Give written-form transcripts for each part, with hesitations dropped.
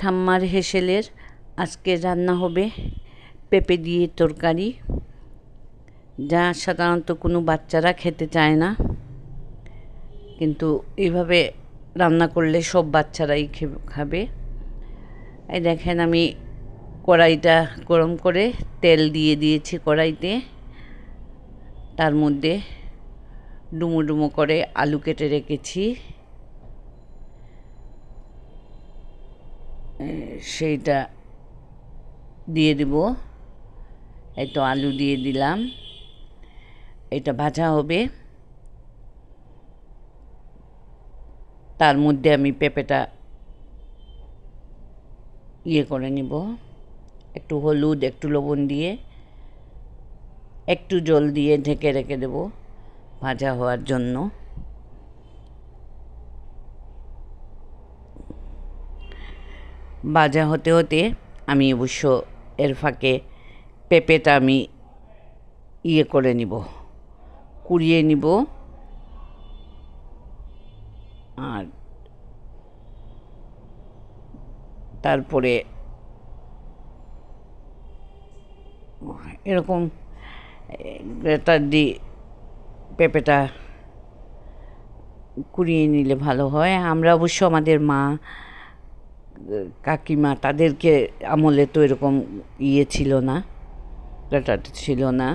ঠাম্মার হেসেলের আজকে রান্না হবে পেঁপে দিয়ে তরকারি, যা সাধারণত কোনো বাচ্চারা খেতে চায় না, কিন্তু এইভাবে রান্না করলে সব বাচ্চারাই খাবে। এই দেখেন আমি কড়াইটা গরম করে তেল দিয়ে দিয়েছি কড়াইতে, তার মধ্যে ডুমো ডুমো করে আলু কেটে রেখেছি, সেইটা দিয়ে দিব। এই তো আলু দিয়ে দিলাম, এটা ভাজা হবে। তার মধ্যে আমি পেঁপেটা করে নিব, একটু হলুদ একটু লবণ দিয়ে একটু জল দিয়ে ঢেকে রেখে দেব ভাজা হওয়ার জন্য। ভাজা হতে হতে আমি অবশ্য এর ফাঁকে পেঁপেটা আমি করে নিব, কুড়িয়ে নিব। আর তারপরে এরকম গ্রেটার দিয়ে পেঁপেটা কুড়িয়ে নিলে ভালো হয়। আমরা অবশ্য আমাদের মা কাকিমা তাদেরকে আমলে তো এরকম ছিল না, গ্রেটার ছিল না।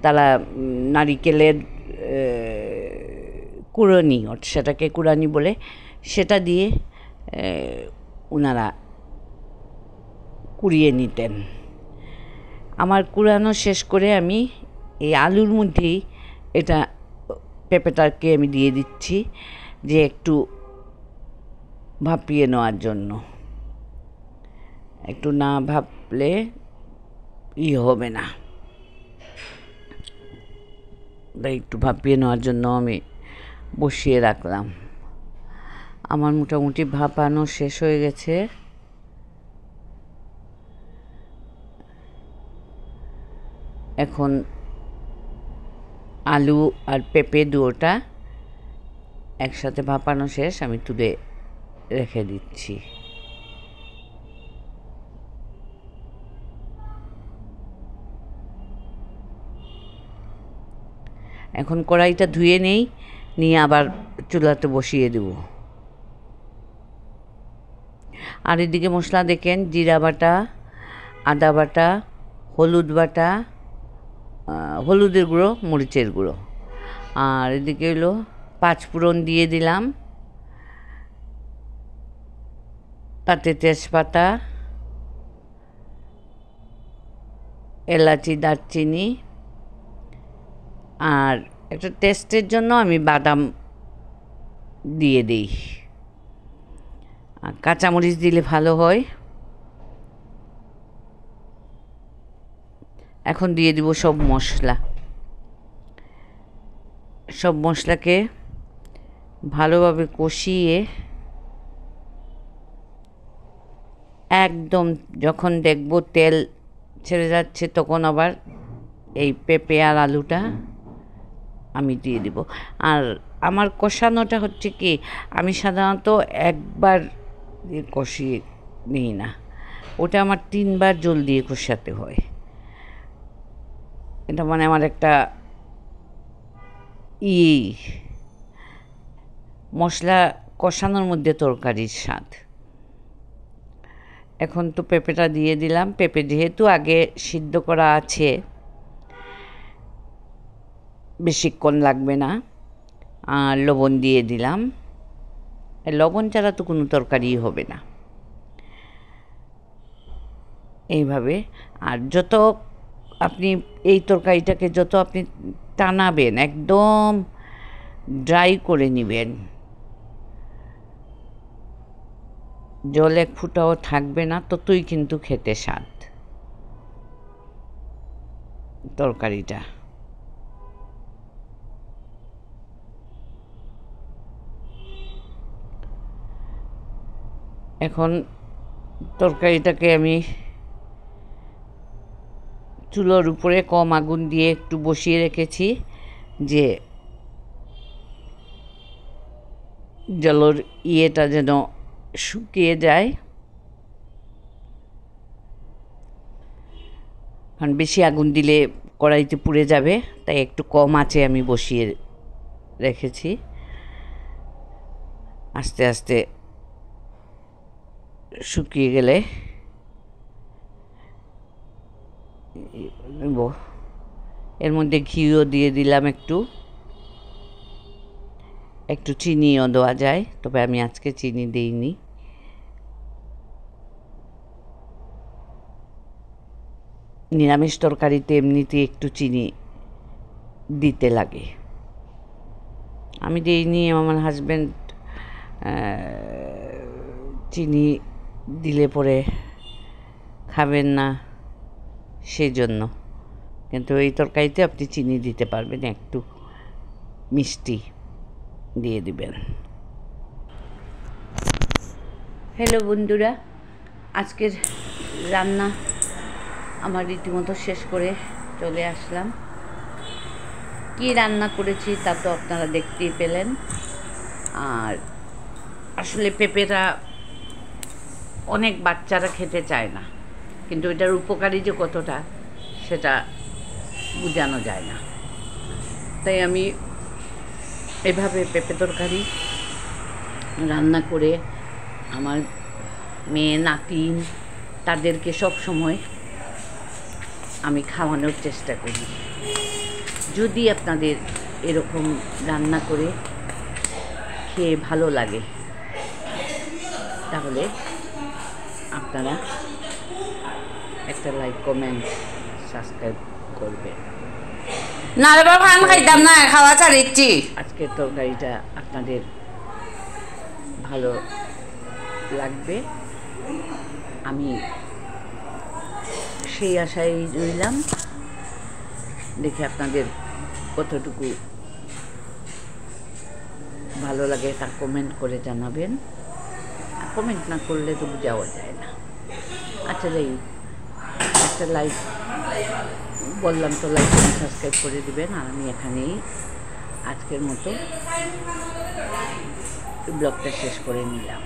তারা নারিকেলের কুড়ানি, সেটাকে কুড়ানি বলে, সেটা দিয়ে ওনারা কুড়িয়ে নিতেন। আমার কুড়ানো শেষ করে আমি এই আলুর মধ্যেই এটা পেঁপেটাকে আমি দিয়ে দিচ্ছি, যে একটু ভাপিয়ে নেওয়ার জন্য। একটু না ভাপলে হবে না, তাই একটু ভাপিয়ে নেওয়ার জন্য আমি বসিয়ে রাখলাম। আমার মোটামুটি ভাপানো শেষ হয়ে গেছে। এখন আলু আর পেঁপে দুটোটা একসাথে ভাপানো শেষ, আমি তুলে রেখে দিচ্ছি। এখন কড়াইটা ধুয়ে নিয়ে আবার চুলাতে বসিয়ে দেব। আর এদিকে মশলা দেখেন, জিরা বাটা, আদা বাটা, হলুদ বাটা, হলুদের গুঁড়ো, মরিচের গুঁড়ো, আর এদিকে হলো পাঁচফোড়ন দিয়ে দিলাম, তাতে তেজপাতা, এলাচি, দারচিনি, আর একটা টেস্টের জন্য আমি বাদাম দিয়ে দিই, আর কাঁচামরিচ দিলে ভালো হয়। এখন দিয়ে দিব সব মশলা। সব মশলাকে ভালোভাবে কষিয়ে একদম যখন দেখব তেল ছেড়ে যাচ্ছে, তখন আবার এই পেঁপে আর আলুটা আমি দিয়ে দিব। আর আমার কষানোটা হচ্ছে কি, আমি সাধারণত একবার কষিয়ে নিই না, ওটা আমার 3 বার জল দিয়ে কষাতে হয়। এটা মানে আমার একটা মশলা কষানোর মধ্যে তরকারির স্বাদ। এখন তো পেঁপেটা দিয়ে দিলাম। পেঁপে যেহেতু আগে সিদ্ধ করা আছে, বেশিক্ষণ লাগবে না। আর লবণ দিয়ে দিলাম, লবণ ছাড়া তো কোনো তরকারি হবে না। এইভাবে আর যত আপনি এই তরকারিটাকে যত আপনি টানাবেন, একদম ড্রাই করে নেবেন, জল এক ফুটাও থাকবে না, ততই কিন্তু খেতে স্বাদ তরকারিটা। এখন তরকারিটাকে আমি চুলোর উপরে কম আগুন দিয়ে একটু বসিয়ে রেখেছি, যে জলের যেন শুকিয়ে যায়। কারণ বেশি আগুন দিলে কড়াইতে পুড়ে যাবে, তাই একটু কম আঁচে আমি বসিয়ে রেখেছি। আস্তে আস্তে শুকিয়ে গেলে নেব। এর মধ্যে ঘিও দিয়ে দিলাম, একটু চিনিও দেওয়া যায়, তবে আমি আজকে চিনি দিইনি। নিরামিষ তরকারিতে এমনিতে একটু চিনি দিতে লাগে, আমি দিইনি। আমার হাজব্যান্ড চিনি দিলে পরে খাবেন না, সেই জন্য। কিন্তু এই তরকারিতে আপনি চিনি দিতে পারবেন, একটু মিষ্টি দিয়ে দিবেন। হ্যালো বন্ধুরা, আজকের রান্না আমার রীতিমতো শেষ করে চলে আসলাম। কি রান্না করেছি তা তো আপনারা দেখতেই পেলেন। আর আসলে পেঁপেটা অনেক বাচ্চারা খেতে চায় না, কিন্তু এটার উপকারী যে কতটা সেটা বোঝানো যায় না। তাই আমি এভাবে পেঁপে তরকারি রান্না করে আমার মেয়ে নাতিন তাদেরকে সব সময় আমি খাওয়ানোর চেষ্টা করি। যদি আপনাদের এরকম রান্না করে খেয়ে ভালো লাগে তাহলে আপনারা একটা লাইক, কমেন্ট, সাবস্ক্রাইব করবেন। না রে বাবা, আমি খাইতাম না, খাওয়া ছাড়িচ্ছি। আজকের তরকারিটা আপনাদের ভালো লাগবে আমি সেই আশায় রইলাম। দেখে আপনাদের কতটুকু ভালো লাগে তা কমেন্ট করে জানাবেন। কমেন্ট না করলে তো যাওয়া যায় না। আচ্ছা, যাই একটা লাইক বললাম তো, লাইক এবং সাবস্ক্রাইব করে দিবেন। আর আমি এখানেই আজকের মতো ব্লগটা শেষ করে নিলাম।